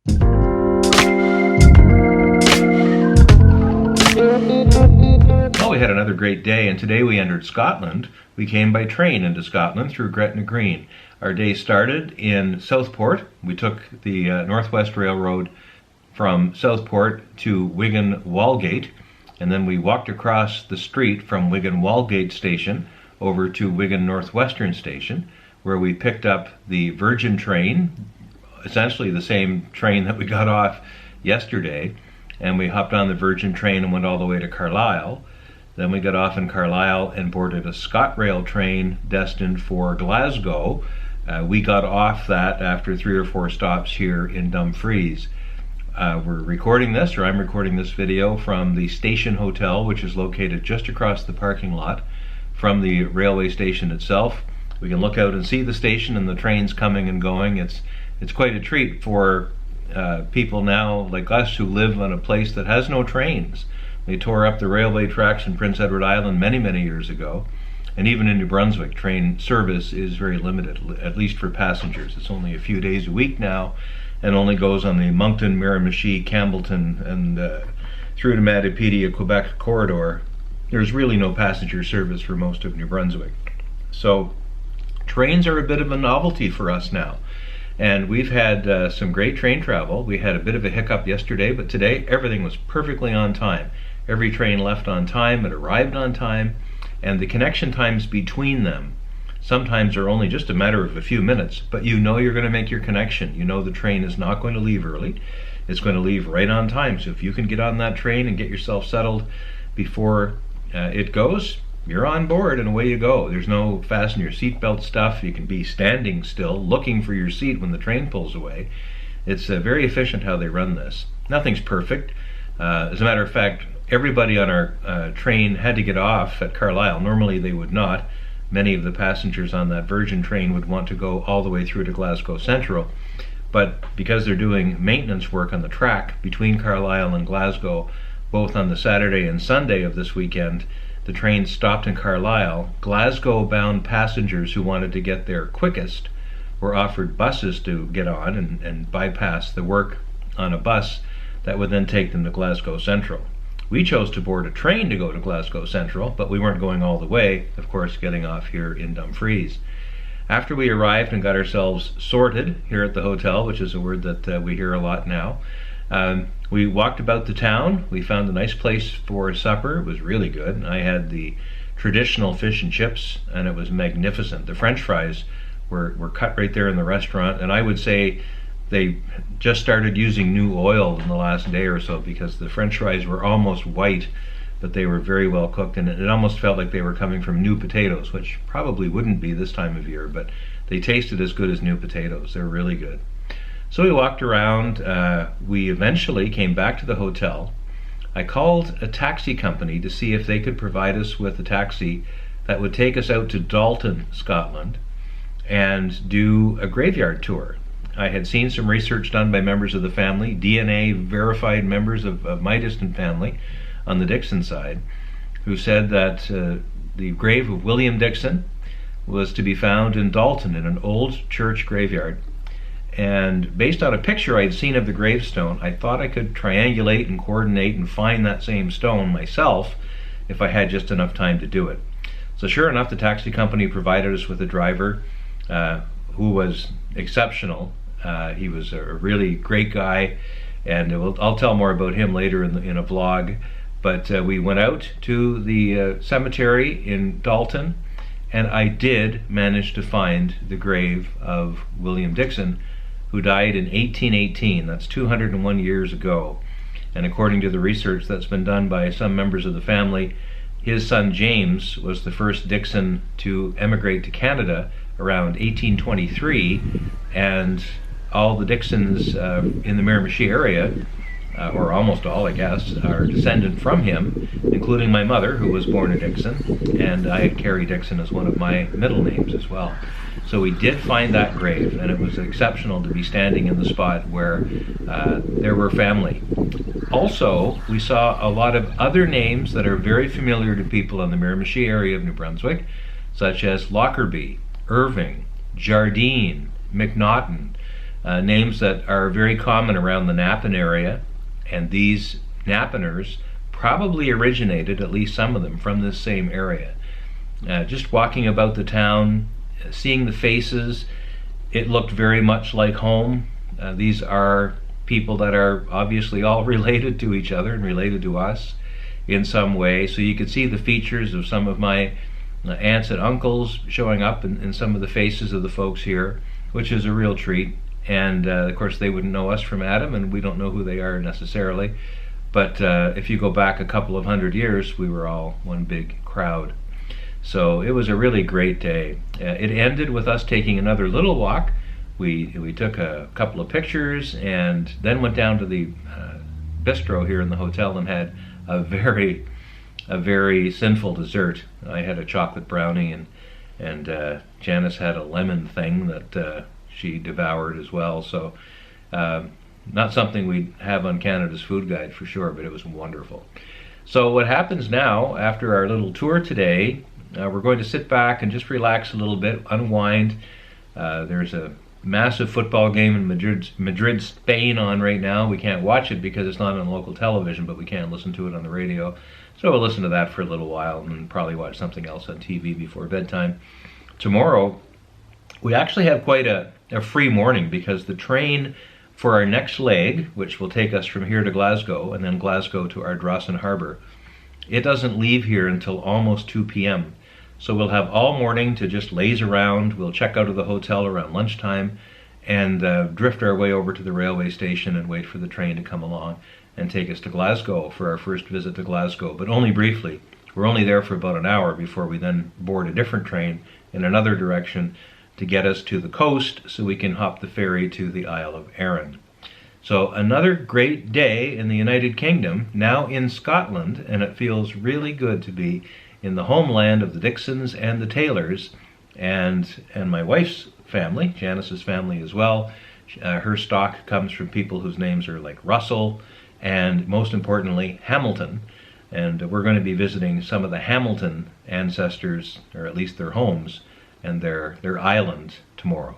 Well, we had another great day, and today we entered Scotland. We came by train into Scotland through Gretna Green. Our day started in Southport. We took the Northwest Railroad from Southport to Wigan-Walgate, and then we walked across the street from Wigan-Walgate station over to Wigan Northwestern station, where we picked up the Virgin train, essentially the same train that we got off yesterday, and we hopped on the Virgin train and went all the way to Carlisle. Then we got off in Carlisle and boarded a ScotRail train destined for Glasgow. We got off that after 3 or 4 stops here in Dumfries. We're recording this, or I'm recording this video from the Station Hotel, which is located just across the parking lot from the railway station itself. We can look out and see the station and the trains coming and going. It's quite a treat for people now like us who live on a place that has no trains. They tore up the railway tracks in Prince Edward Island many years ago, and even in New Brunswick, train service is very limited, at least for passengers. It's only a few days a week now, and only goes on the Moncton, Miramichi, Campbellton, and through to Matapedia, Quebec corridor. There's really no passenger service for most of New Brunswick. So trains are a bit of a novelty for us now. And we've had some great train travel. We had a bit of a hiccup yesterday, but today everything was perfectly on time. Every train left on time, it arrived on time, and the connection times between them sometimes are only just a matter of a few minutes, but you know you're going to make your connection. You know the train is not going to leave early. It's going to leave right on time. So if you can get on that train and get yourself settled before it goes, you're on board and away you go. There's no fasten your seatbelt stuff. You can be standing still looking for your seat when the train pulls away. It's very efficient how they run this. Nothing's perfect. As a matter of fact, everybody on our train had to get off at Carlisle. Normally they would not. Many of the passengers on that Virgin train would want to go all the way through to Glasgow Central. But because they're doing maintenance work on the track between Carlisle and Glasgow, both on the Saturday and Sunday of this weekend, the train stopped in Carlisle. Glasgow-bound passengers who wanted to get there quickest were offered buses to get on and bypass the work on a bus that would then take them to Glasgow Central. We chose to board a train to go to Glasgow Central, but we weren't going all the way, of course, getting off here in Dumfries. After we arrived and got ourselves sorted here at the hotel, which is a word that we hear a lot now, we walked about the town. We found a nice place for supper. It was really good. I had the traditional fish and chips, and it was magnificent. The French fries were cut right there in the restaurant, and I would say they just started using new oil in the last day or so, because the French fries were almost white, but they were very well cooked, and it almost felt like they were coming from new potatoes, which probably wouldn't be this time of year, but they tasted as good as new potatoes. They were really good. So we walked around. We eventually came back to the hotel. I called a taxi company to see if they could provide us with a taxi that would take us out to Dalton, Scotland, and do a graveyard tour. I had seen some research done by members of the family, DNA verified members of my distant family on the Dixon side, who said that the grave of William Dixon was to be found in Dalton in an old church graveyard. And based on a picture I'd seen of the gravestone, I thought I could triangulate and coordinate and find that same stone myself if I had just enough time to do it. So sure enough, the taxi company provided us with a driver who was exceptional. He was a really great guy, and I'll tell more about him later in a vlog. But we went out to the cemetery in Dalton, and I did manage to find the grave of William Dixon, who died in 1818. That's 201 years ago. And according to the research that's been done by some members of the family, his son James was the first Dixon to emigrate to Canada around 1823, and all the Dixons in the Miramichi area, or almost all I guess, are descended from him, including my mother, who was born a Dixon, and I had Carrie Dixon as one of my middle names as well. So we did find that grave, and it was exceptional to be standing in the spot where there were family. Also, we saw a lot of other names that are very familiar to people in the Miramichi area of New Brunswick, such as Lockerbie, Irving, Jardine, McNaughton, names that are very common around the Napan area, and these Napaners probably originated, at least some of them, from this same area. Just walking about the town, seeing the faces, it looked very much like home. These are people that are obviously all related to each other and related to us in some way. So you could see the features of some of my aunts and uncles showing up in some of the faces of the folks here, which is a real treat. And of course they wouldn't know us from Adam, and we don't know who they are necessarily. But if you go back a couple of hundred years, we were all one big crowd. So it was a really great day. It ended with us taking another little walk. We took a couple of pictures and then went down to the bistro here in the hotel and had a very sinful dessert. I had a chocolate brownie, and Janice had a lemon thing that she devoured as well. So not something we'd have on Canada's Food Guide for sure, but it was wonderful. So what happens now after our little tour today, we're going to sit back and just relax a little bit, unwind. There's a massive football game in Madrid, Spain on right now. We can't watch it because it's not on local television, but we can listen to it on the radio. So we'll listen to that for a little while and probably watch something else on TV before bedtime. Tomorrow, we actually have quite a free morning because the train for our next leg, which will take us from here to Glasgow and then Glasgow to Ardrossan Harbour, it doesn't leave here until almost 2 p.m. So we'll have all morning to just laze around. We'll check out of the hotel around lunchtime and drift our way over to the railway station and wait for the train to come along and take us to Glasgow for our first visit to Glasgow, but only briefly. We're only there for about an hour before we then board a different train in another direction to get us to the coast so we can hop the ferry to the Isle of Arran. So another great day in the United Kingdom, now in Scotland, and it feels really good to be in the homeland of the Dixons and the Taylors, and my wife's family, Janice's family as well. Her stock comes from people whose names are like Russell and, most importantly, Hamilton. And we're going to be visiting some of the Hamilton ancestors, or at least their homes, and their island tomorrow.